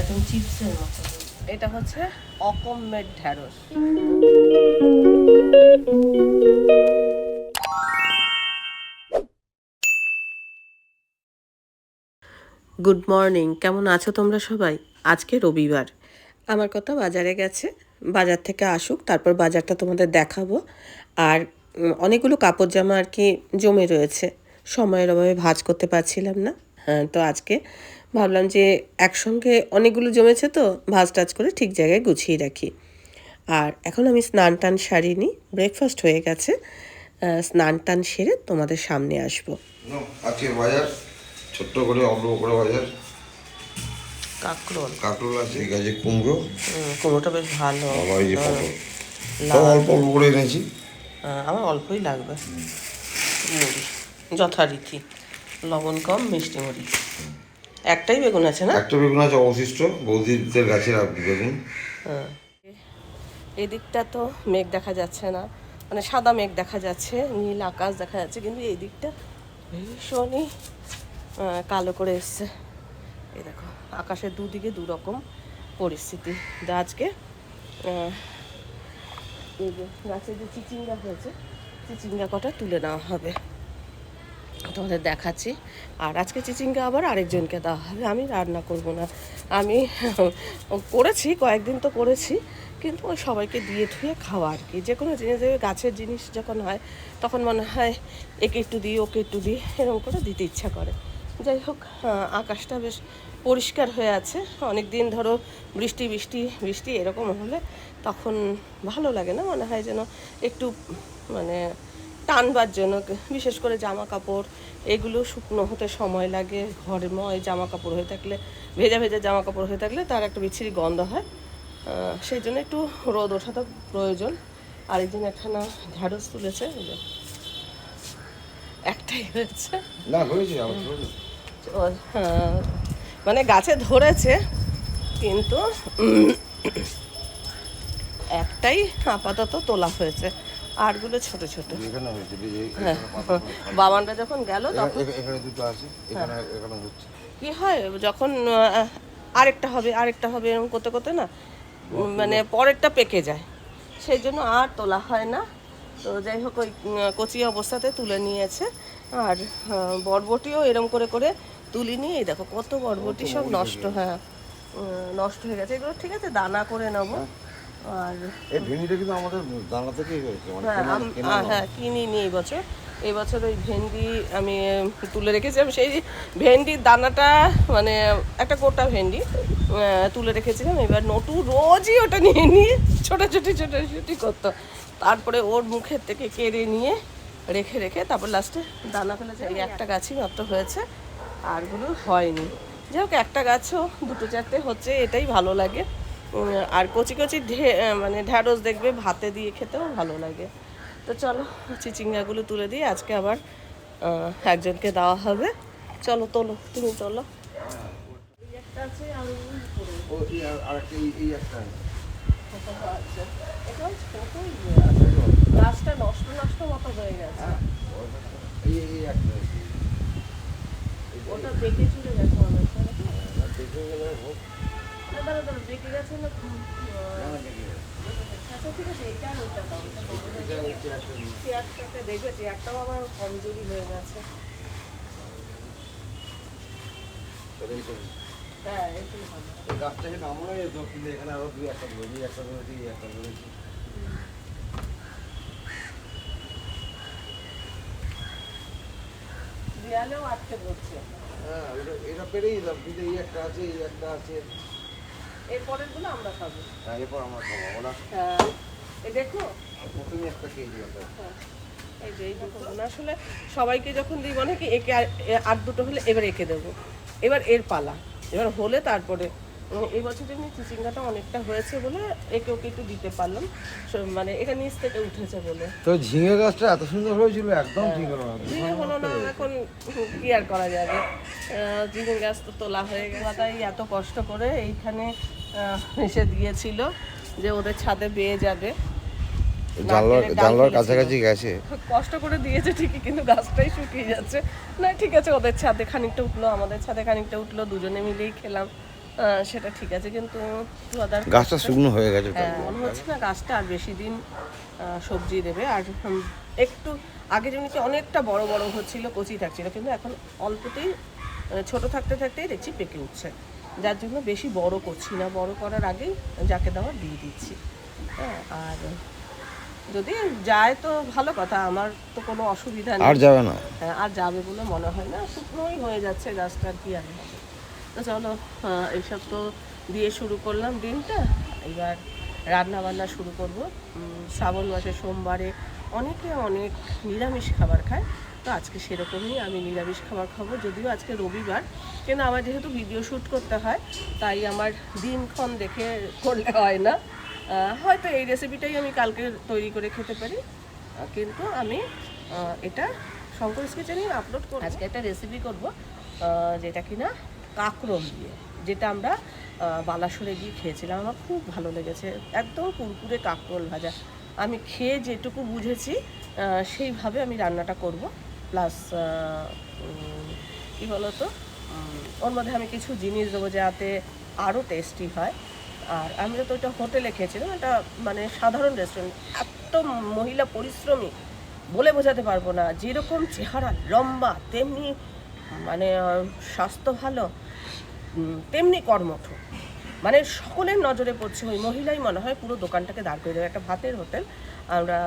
একদম চিপসের মতো। এটা হচ্ছে অকমের ঢ্যাঁড়স। গুড মর্নিং, কেমন আছো তোমরা সবাই? আজকে রবিবার, আমার কথা বাজারে গেছে, বাজার থেকে আসুক তারপর বাজারটা তোমাদের দেখাবো। আর অনেকগুলো কাপড় জামা আর কি জমে রয়েছে, সময়ের অভাবে ভাঁজ করতে পারছিলাম না। হ্যাঁ, তো আজকে ভাবলাম যে একসঙ্গে অনেকগুলো জমেছে তো ভাঁজ টাজ করে ঠিক জায়গায় গুছিয়ে রাখি। আর এখন আমি স্নান টান সারিনি, ব্রেকফাস্ট হয়ে গেছে, স্নান টান সেরে তোমাদের সামনে আসবো। আজকের বাজার ছোট্ট করে অল্প করে বাজার। কাঁকরোল কাঁকরোল আছে, ঠিক আছে, কুমড়ো, কুমড়োটা বেশ ভালো। আবার এই যে পটল, সব অল্প অল্প করে এনেছি। আমার অল্পই লাগবে। মুড়ি যথারীতি, লবণ কম, মিষ্টি মুড়ি। একটাই বেগুন আছে না? একটা বেগুন আছে অবশিষ্ট, বৌদিদের গাছের বেগুন। হ্যাঁ, এদিকটা তো মেঘ দেখা যাচ্ছে না, মানে সাদা মেঘ দেখা যাচ্ছে, নীল আকাশ দেখা যাচ্ছে, কিন্তু এই দিকটা ভীষণই কালো করে এসছে। এই দেখো, আকাশের দুদিকে দুরকম পরিস্থিতি। আজকে এই যে গাছে যে চিচিঙ্গা হয়েছে, চিচিঙ্গা কটা তুলে নেওয়া হবে, তোমাদের দেখাচ্ছি। আর আজকে চিচিঙ্গা আবার আরেকজনকে দেওয়া হবে, আমি রান্না করব না। আমি করেছি, কয়েকদিন তো করেছি, কিন্তু ওই সবাইকে দিয়ে ধুয়ে খাওয়া আর কি। যে কোনো জিনিস, গাছের জিনিস যখন হয় তখন মনে হয় একে একটু দিই, ওকে একটু দিই, এরকম করে দিতে ইচ্ছা করে। যাই হোক, আকাশটা বেশ পরিষ্কার হয়ে আছে। অনেক দিন ধরো বৃষ্টি বৃষ্টি বৃষ্টি এরকম হলে তখন ভালো লাগে না, মনে হয় যেন একটু মানে টানবার জন্য। বিশেষ করে জামা কাপড় এগুলো শুকনো হতে সময় লাগে, ঘরে ময় জামা কাপড় হয়ে থাকলে, ভেজা ভেজা জামা কাপড় হয়ে থাকলে তার একটা বিচ্ছিরি গন্ধ হয়। সেই জন্য একটু রোদ ওঠাটা প্রয়োজন। আরেকদিন একখানা ঢ্যাঁড়স তুলেছে, একটাই হয়েছে না হয়েছে মানে গাছে ধরেছে, কিন্তু একটাই আপাতত তোলা হয়েছে, আরগুলো ছোট ছোট। হ্যাঁ, বাবানরা যখন গেল তখন এখানে দুটো আছে, এখানে এখানে হচ্ছে। কি হয়, যখন আরেকটা হবে আরেকটা হবে এরকম করতে করতে না, মানে পরেরটা পেকে যায়, সেই জন্য আর তোলা হয় না। তো যাই হোক, ওই কচি অবস্থাতে তুলে নিয়েছে। আর বরবটিও এরম করে করে তুলিনি। এই দেখো কত বরবটি সব নষ্ট, হ্যাঁ নষ্ট হয়ে গেছে। এগুলো ঠিক আছে, দানা করে নেবো। আর এই ভেন্ডিটা কিন্তু আমাদের দানা থেকেই হয়েছে, মানে হ্যাঁ কিনিনি এই বছর ওই ভেন্ডি আমি তুলে রেখেছিলাম। সেই ভেন্ডির দানাটা মানে একটা গোটা ভেন্ডি তুলে রেখেছিলাম। এবার নটু রোজই ওটা নিয়ে নিয়ে ছোটাছুটি করতো, তারপরে ওর মুখের থেকে কেড়ে নিয়ে রেখে রেখে তারপর লাস্টে দানা ফেলেছে। এই একটা গাছই মাত্র হয়েছে, আরগুলো হয়নি। যাই হোক, একটা গাছও দুটো চারটে হচ্ছে, এটাই ভালো লাগে। আর কচি কচি মানে ঢ্যাঁড়স দেখবে ভাতে দিয়ে খেতেও ভালো লাগে। তো চলো চিচিঙ্গাগুলো তুলে দিয়ে আজকে আবার একজনকে দেওয়া হবে। চলো তোলো, তুমি চলো। একটা আছে আর আচ্ছা, এটা ছোটই গাছটা নষ্ট নষ্ট মতো হয়ে গেছে। ওটা বেঁকে চলে গেছে অনেক, দাঁড়া দাঁড়া, বেঁকে গেছে না? আচ্ছা ঠিক আছে, এটা আর ওইটা দাও। চেয়ারটাকে দেখবে, চেয়ারটাও আবার কমজোরি হয়ে গেছে। হ্যাঁ, এটাই ভালো। গাছটাকে নামানো যেত, কিন্তু এখানে আরো দুই একটা ধরেছি, একটা ধরেছি। দেয়ালেও আটকে পড়ছে। হ্যাঁ, এটা পেরেই দিলাম, কিন্তু এই একটা আছে, এই একটা আছে। এরপরের গুলো আমরা খাবো। হ্যাঁ, এরপর আমরা খাবো ওরা। হ্যাঁ, এই দেখো প্রথমে একটা কেজি আছে। এই যে এই দুটো আসলে সবাইকে যখন দিই মনে কি একে আর দুটো হলে এবার একে দেবো, এবার এর পালা, এবার হলে তারপরে। এই বছর যেমনি চিচিঙ্গাটা অনেকটা হয়েছে বলে একে ওকে একটু দিতে পারলাম, মানে এটা নিচ থেকে উঠেছে বলে। তো ঝিঙে গাছটা এত সুন্দর হয়েছিল, একদম ঝিঙে হলো না, এখন কি আর করা যাবে। ঝিঙে গাছ তো তোলা হয়ে গেছে, তাই এত কষ্ট করে এইখানে এসে দিয়েছিল যে ওদের ছাদে বেয়ে যাবে, জানলার কাছাকাছি গেছে, কষ্ট করে দিয়েছে ঠিকই, কিন্তু গাছটাই শুকিয়ে যাচ্ছে। না ঠিক আছে, ওদের ছাদে খানিকটা উঠলো, আমাদের ছাদে খানিকটা উঠলো, দুজনে মিলেই খেলাম, সেটা ঠিক আছে, কিন্তু আদার গাছটা শুকনো হয়ে গেছে তাই। হ্যাঁ মনে হচ্ছে না গাছটা আর বেশি দিন সবজি দেবে। আর একটু আগে যেমনি অনেকটা বড় বড় হচ্ছিল, কচি থাকছিল, কিন্তু এখন অল্পতেই ছোট থাকতে থাকতেই দেখছি পেকে উঠছে, যার জন্য বেশি বড় করছি না, বড় করার আগেই যাকে দেওয়া দিয়ে দিচ্ছি। হ্যাঁ, আর যদি যায় তো ভালো কথা, আমার তো কোনো অসুবিধা নেই। আর যাবে না। হ্যাঁ, আর যাবে বলে মনে হয় না, শুকনোই হয়ে যাচ্ছে গাছটা, আর কি আর হবে। তো চলো, এইসব তো দিয়ে শুরু করলাম দিনটা, এবার রান্না বান্না শুরু করব। শ্রাবণ মাসের সোমবারে অনেকে অনেক নিরামিষ খাবার খায়, তো আজকে সেরকমই আমি নিরামিষ খাবার খাবো, যদিও আজকে রবিবার, কিন্তু আমার যেহেতু ভিডিও শ্যুট করতে হয় তাই আমার দিনক্ষণ দেখে করলে হয় না। হয়তো এই রেসিপিটাই আমি কালকে তৈরি করে খেতে পারি, কিন্তু আমি এটা শঙ্কর কিচেনে আপলোড করব। আজকে একটা রেসিপি করব যেটা কিনা কাঁকরোল দিয়ে, যেটা আমরা বালাসরে গিয়ে খেয়েছিলাম, আমার খুব ভালো লেগেছে, একদম কুরকুরে কাঁকরোল ভাজা। আমি খেয়ে যেটুকু বুঝেছি সেইভাবে আমি রান্নাটা করব। প্লাস কী বলো তো, ওর মধ্যে আমি কিছু জিনিস দেবো যাতে আরও টেস্টি হয়। আর আমি তো ওইটা হোটেলে খেয়েছিলাম, এটা মানে সাধারণ রেস্টুরেন্ট, এত মহিলা পরিশ্রমী বলে বোঝাতে পারবো না, যেরকম চেহারা লম্বা তেমনি মানে স্বাস্থ্য ভালো, তেমনি কর্মঠ, মানে সকলের নজরে পড়ছে ওই মহিলাই মনে হয় পুরো দোকানটাকে দাঁড় করে দেবে। একটা ভাতের হোটেল, আমরা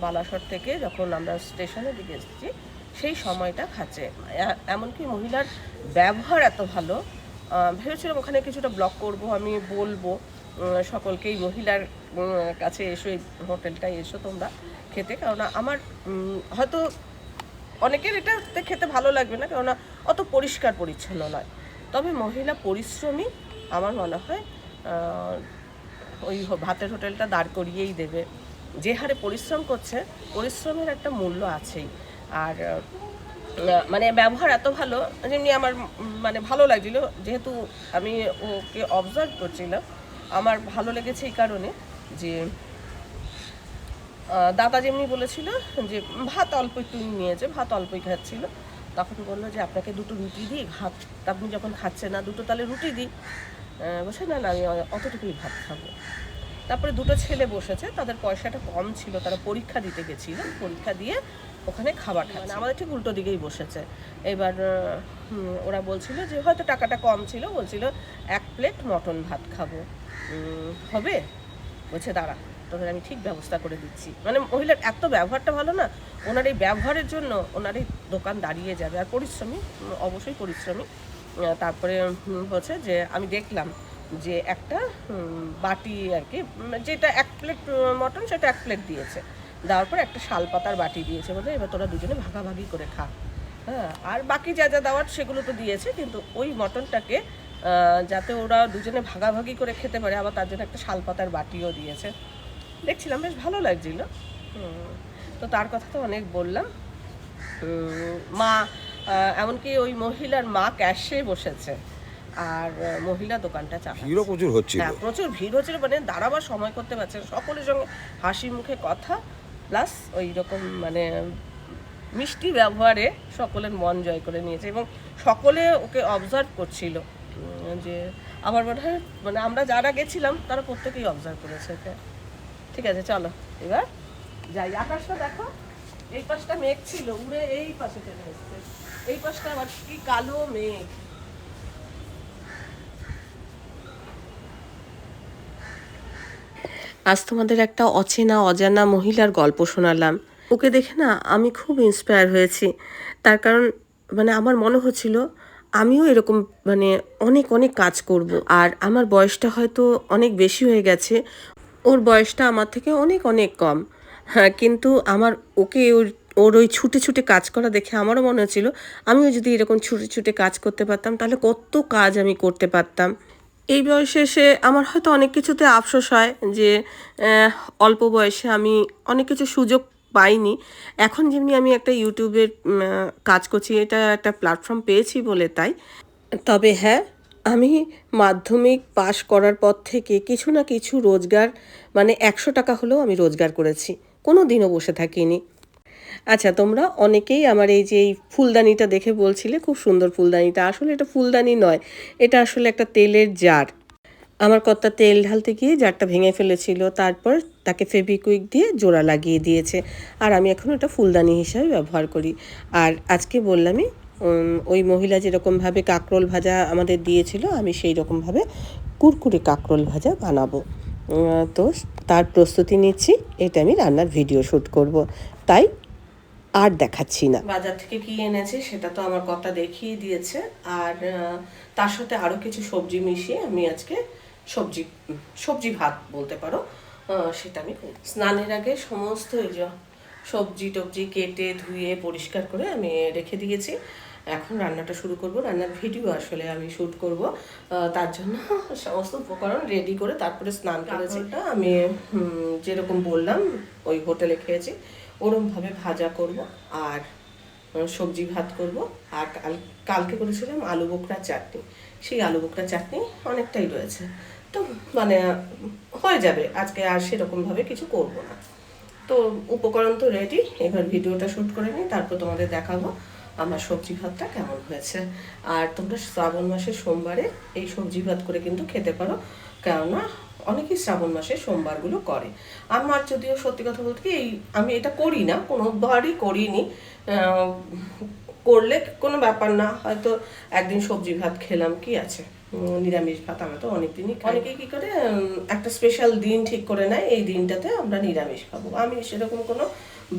বালাসর থেকে যখন আমরা স্টেশনের দিকে এসেছি সেই সময়টা খাচ্ছে, এমনকি মহিলার ব্যবহার এত ভালো। ভেবেছিলাম ওখানে কিছুটা ব্লগ করব, আমি বলবো সকলকেই মহিলার কাছে এসো, এই হোটেলটায় এসো তোমরা খেতে, কেননা আমার হয়তো অনেকের এটাতে খেতে ভালো লাগবে না, কেননা অত পরিষ্কার পরিচ্ছন্ন নয়, তবে মহিলা পরিশ্রমী আমার মনে হয় ওই ভাতের হোটেলটা দাঁড় করিয়েই দেবে। যে হারে পরিশ্রম করছে, পরিশ্রমের একটা মূল্য আছেই। আর মানে ব্যবহার এত ভালো, যেমনি আমার মানে ভালো লাগছিল, যেহেতু আমি ওকে অবজার্ভ করছিলাম, আমার ভালো লেগেছে এই কারণে যে দাদা যেমনি বলেছিল যে ভাত অল্প একটু নিয়েছে, ভাত অল্পই খাচ্ছিল, তখন বললো যে আপনাকে দুটো রুটি দিই, ভাত আপনি যখন খাচ্ছেন না দুটো তাহলে রুটি দিই। বলছে না না, আমি অতটুকুই ভাত খাবো। তারপরে দুটো ছেলে বসেছে, তাদের পয়সাটা কম ছিল, তারা পরীক্ষা দিতে গেছিল, পরীক্ষা দিয়ে ওখানে খাবার খাচ্ছে, আমাদের ঠিক উল্টো দিকেই বসেছে। এবার ওরা বলছিল যে হয়তো টাকাটা কম ছিল, বলছিল 1 প্লেট মটন ভাত খাবো, হবে? বলছে দাঁড়া, তোদের আমি ঠিক ব্যবস্থা করে দিচ্ছি। মানে মহিলার এত ব্যবহারটা ভালো না, ওনার এই ব্যবহারের জন্য ওনার এই দোকান দাঁড়িয়ে যাবে। আর পরিশ্রমী, অবশ্যই পরিশ্রমী। তারপরে হচ্ছে যে আমি দেখলাম যে একটা বাটি আর কি, যেটা 1 প্লেট মটন সেটা 1 প্লেট দিয়েছে, দেওয়ার পর একটা শালপাতার বাটি দিয়েছে, বলে এবার তোরা দুজনে ভাগাভাগি করে খা। হ্যাঁ, আর বাকি যা যা দেওয়ার সেগুলো তো দিয়েছে, কিন্তু ওই মটনটাকে যাতে ওরা দুজনে ভাগাভাগি করে খেতে পারে, আবার তার জন্য একটা শালপাতার বাটিও দিয়েছে। দেখছিলাম বেশ ভালো লাগছিল। তো তার কথা তো অনেক বললাম। মা, এমনকি ওই মহিলার মা ক্যাশে বসেছে, আর মহিলা দোকানটা চালাচ্ছে। ভিড়ও প্রচুর হচ্ছিল। হ্যাঁ, প্রচুর ভিড় হচ্ছিল, মানে দাঁড়াবার সময় করতে পারছে না, সকলের সঙ্গে হাসি মুখে কথা, প্লাস ওই রকম মানে মিষ্টি ব্যবহারে সকলের মন জয় করে নিয়েছে, এবং সকলে ওকে অবজার্ভ করছিল। যে আমার মনে হয় মানে আমরা যারা গেছিলাম তারা প্রত্যেকেই অবজার্ভ করেছে ওকে। ঠিক আছে, চলো এবার যাই। আকাশটা দেখো, এই পাশটা মেঘ ছিল, উড়ে এই পাশে চলে এসছে, এই পাশটা আবার কি কালো মেঘ। আজ তোমাদের একটা অচেনা অজানা মহিলার গল্প শোনালাম। ওকে দেখে না আমি খুব ইন্সপায়ার হয়েছি, তার কারণ মানে আমার মনে হচ্ছিল আমিও এরকম মানে অনেক অনেক কাজ করব। আর আমার বয়সটা হয়তো অনেক বেশি হয়ে গেছে, ওর বয়সটা আমার থেকে অনেক অনেক কম। হ্যাঁ, কিন্তু আমার ওকে ওর ওই ছুটে ছুটে কাজ করা দেখে আমারও মনে হচ্ছিল আমিও যদি এরকম ছুটে ছুটে কাজ করতে পারতাম তাহলে কত কাজ আমি করতে পারতাম। এই বয়সে এসে আমার হয়তো অনেক কিছুতে আফসোস হয় যে অল্প বয়সে আমি অনেক কিছু সুযোগ পাইনি। এখন যেমনি আমি একটা ইউটিউবের কাজ করছি, এটা একটা প্ল্যাটফর্ম পেয়েছি বলে তাই। তবে হ্যাঁ, আমি মাধ্যমিক পাশ করার পর থেকে কিছু না কিছু রোজগার, মানে 100 টাকা হলেও আমি রোজগার করেছি, কোনো দিনও বসে থাকিনি। আচ্ছা, তোমরা অনেকেই আমার এই যে এই ফুলদানিটা দেখে বলছিলে খুব সুন্দর ফুলদানিটা। আসলে এটা ফুলদানি নয়, এটা আসলে একটা তেলের জার। আমার কর্তা তেল ঢালতে গিয়ে জারটা ভেঙে ফেলেছিল, তারপর তাকে ফেভিকুইক দিয়ে জোড়া লাগিয়ে দিয়েছে। আর আমি এখন এটা ফুলদানি হিসাবে ব্যবহার করি। আর আজকে বললামই ওই মহিলা যেরকমভাবে কাঁকরোল ভাজা আমাদের দিয়েছিল, আমি সেই রকমভাবে কুরকুরে কাঁকরোল ভাজা বানাবো। তো তার প্রস্তুতি নিচ্ছি, এটা আমি রান্নার ভিডিও শ্যুট করব, তাই আর দেখাচ্ছি না। বাজার থেকে কি এনেছে সেটা তো আমার কর্তা দেখিয়ে দিয়েছে। আর তার সাথে আরও কিছু সবজি মিশিয়ে আমি আজকে সবজি ভাত বলতে পারো, সেটা আমি করি। স্নানের আগে সমস্ত এই যে সবজি টবজি কেটে ধুয়ে পরিষ্কার করে আমি রেখে দিয়েছি। এখন রান্নাটা শুরু করব। রান্নার ভিডিও আসলে আমি শ্যুট করব, তার জন্য সমস্ত উপকরণ রেডি করে তারপরে স্নান করেছি। আমি যেরকম বললাম ওই হোটেলে খেয়েছি ওরমভাবে ভাজা করব আর সবজি ভাত করব। আর কালকে করেছিলাম আলু বোখরা চাটনি, সেই আলু বোখরা চাটনি অনেকটাই রয়েছে, তো মানে হয়ে যাবে। আজকে আর সেরকমভাবে কিছু করব না। তো উপকরণ তো রেডি, এবার ভিডিওটা শ্যুট করে নিই, তারপর তোমাদের দেখাবো আমার সবজি ভাতটা কেমন হয়েছে। আর তোমরা শ্রাবণ মাসের সোমবারে এই সবজি ভাত করে কিন্তু খেতে পারো, কেননা অনেকেই শ্রাবণ মাসে সোমবারগুলো করে। আমার যদিও সত্যি কথা বলতে কি আমি এটা করি না, কোনোবারই করিনি। করলে কোনো ব্যাপার না, হয়তো একদিন সবজি ভাত খেলাম, কি আছে, নিরামিষ ভাত আমরা তো অনেকদিনই খাই। অনেকেই কী করে একটা স্পেশাল দিন ঠিক করে নেয়, এই দিনটাতে আমরা নিরামিষ খাবো। আমি সেরকম কোনো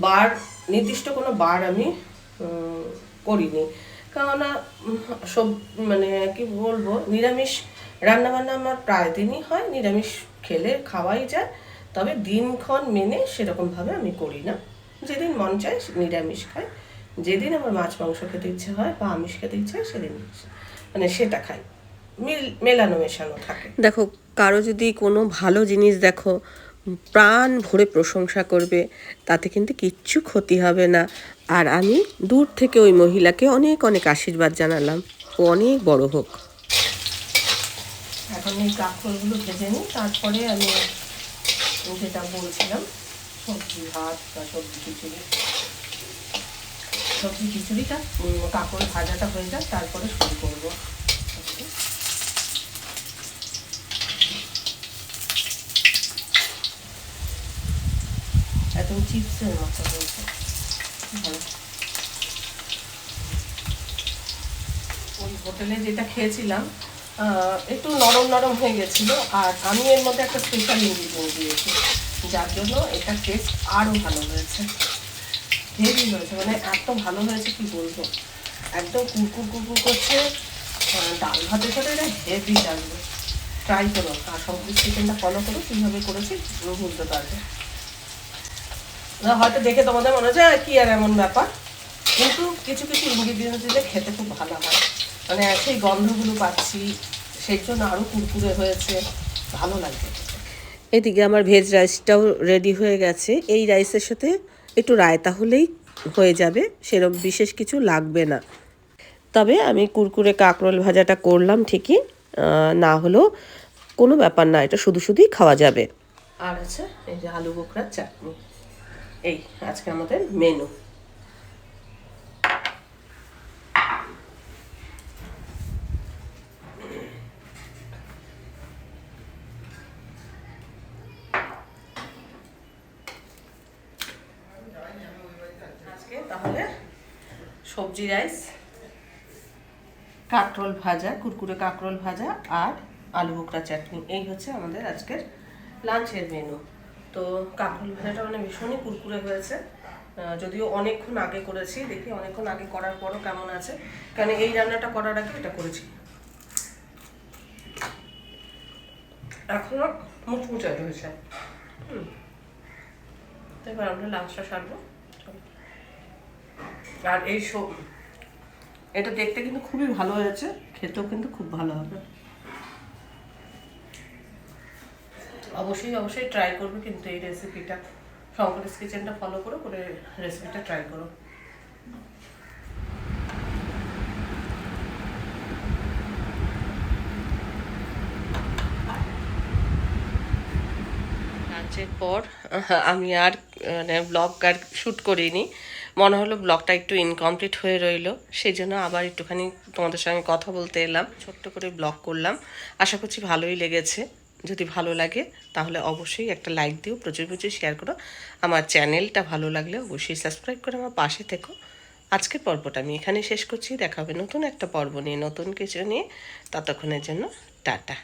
বার, নির্দিষ্ট কোনো বার আমি করিনি, কেননা সব মানে কি বলবো, নিরামিষ রান্নাবান্না আমার প্রায় দিনই হয়, নিরামিষ খেলে খাওয়াই যায়, তবে দিনক্ষণ মেনে সেরকমভাবে আমি করি না। যেদিন মন চায় নিরামিষ খাই, যেদিন আমার মাছ মাংস খেতে ইচ্ছে হয় বা আমিষ খেতে ইচ্ছে হয় সেদিন মানে সেটা খাই, মেলানো মেশানো থাকে। দেখো, কারো যদি কোনো ভালো জিনিস দেখো প্রাণ ভরে প্রশংসা করবে, তাতে কিন্তু কিচ্ছু ক্ষতি হবে না। আর আমি দূর থেকে ওই মহিলাকে অনেক অনেক আশীর্বাদ জানালাম, ও অনেক বড় হোক। এখন এই কাঁকরোলগুলো ভেজে নিই, তারপরে আমি যেটা বলছিলাম সবজি ভাত বা সবজি খিচুড়িটা কাঁকরোল ভাজাটা হয়ে যাক, তারপরে শুরু করবো। একদম চিপসের মতো হয়েছে, ভালো। ওই হোটেলে যেটা খেয়েছিলাম একটু নরম নরম হয়ে গেছিলো, আর আমি এর মধ্যে একটা স্পেশাল ইনগ্রিডিয়েন্ট দিয়েছি, যার জন্য এটা টেস্ট আরও ভালো হয়েছে, হেভি হয়েছে, মানে এত ভালো হয়েছে কি বলবো, একদম কুরকুর কুরকুর করছে। ডাল ভাতের সাথে এটা হেভি লাগবে, ট্রাই করো। আর সবজি চিকেনটা ফলো করো, কীভাবে করেছি বুঝতে পারবে। হয়তো দেখে তোমাদের মনে হচ্ছে কি আর এমন ব্যাপার, কিন্তু কিছু কিছু ইনগ্রিডিয়েন্টস দিলে খেতে খুব ভালো হয়, মানে সেই গন্ধগুলো পাচ্ছি, সেই জন্য আরও কুরকুরে হয়েছে, ভালো লাগবে। এদিকে আমার ভেজ রাইসটাও রেডি হয়ে গেছে। এই রাইসের সাথে একটু রায়তা হলেই হয়ে যাবে, সেরকম বিশেষ কিছু লাগবে না। তবে আমি কুরকুরে কাঁকরোল ভাজাটা করলাম ঠিকই, না হলেও কোনো ব্যাপার না, এটা শুধু শুধুই খাওয়া যাবে। আর আছে এই যে আলু বোখরার চাটনি, এই আজকে আমাদের মেনু। আজকে তাহলে সবজি রাইস, কাঁকরোল ভাজা, কুরকুরে কাঁকরোল ভাজা আর আলু বোখরা চাটনি, এই হচ্ছে আমাদের আজকের লাঞ্চের মেনু। তো কাঁকরোল ভাজাটা মানে ভীষণই কুরকুরে হয়েছে, যদিও অনেকক্ষণ আগে করেছি, দেখি অনেকক্ষণ আগে করার পরও কেমন আছে, কারণ এই রান্নাটা করার আগে এটা করেছি, এখনো মুচমুচে হয়েছে। তো এবার আমরা লাঞ্চটা সারবো। আর এই এটা দেখতে কিন্তু খুবই ভালো হয়েছে, খেতেও কিন্তু খুব ভালো হবে। অবশ্যই অবশ্যই ট্রাই করবে কিন্তু এই রেসিপিটা, শঙ্করের কিচেনটা ফলো করো, করে রেসিপিটা ট্রাই করো। লাঞ্চের পর আমি আর মানে ব্লগ আর শ্যুট করিনি, মনে হলো ব্লগটা একটু ইনকমপ্লিট হয়ে রইলো, সেই জন্য আবার একটুখানি তোমাদের সঙ্গে কথা বলতে এলাম, ছোট্ট করে ব্লগ করলাম। আশা করছি ভালোই লেগেছে। যদি ভালো লাগে তাহলে অবশ্যই একটা লাইক দিও, প্রচুর প্রচুর শেয়ার করো। আমার চ্যানেলটা ভালো লাগলে অবশ্যই সাবস্ক্রাইব করে আমার পাশে থেকো। আজকের পর্বটা আমি এখানেই শেষ করছি। দেখা হবে নতুন একটা পর্ব নিয়ে, নতুন কিছু নিয়ে। ততক্ষণের জন্য টাটা।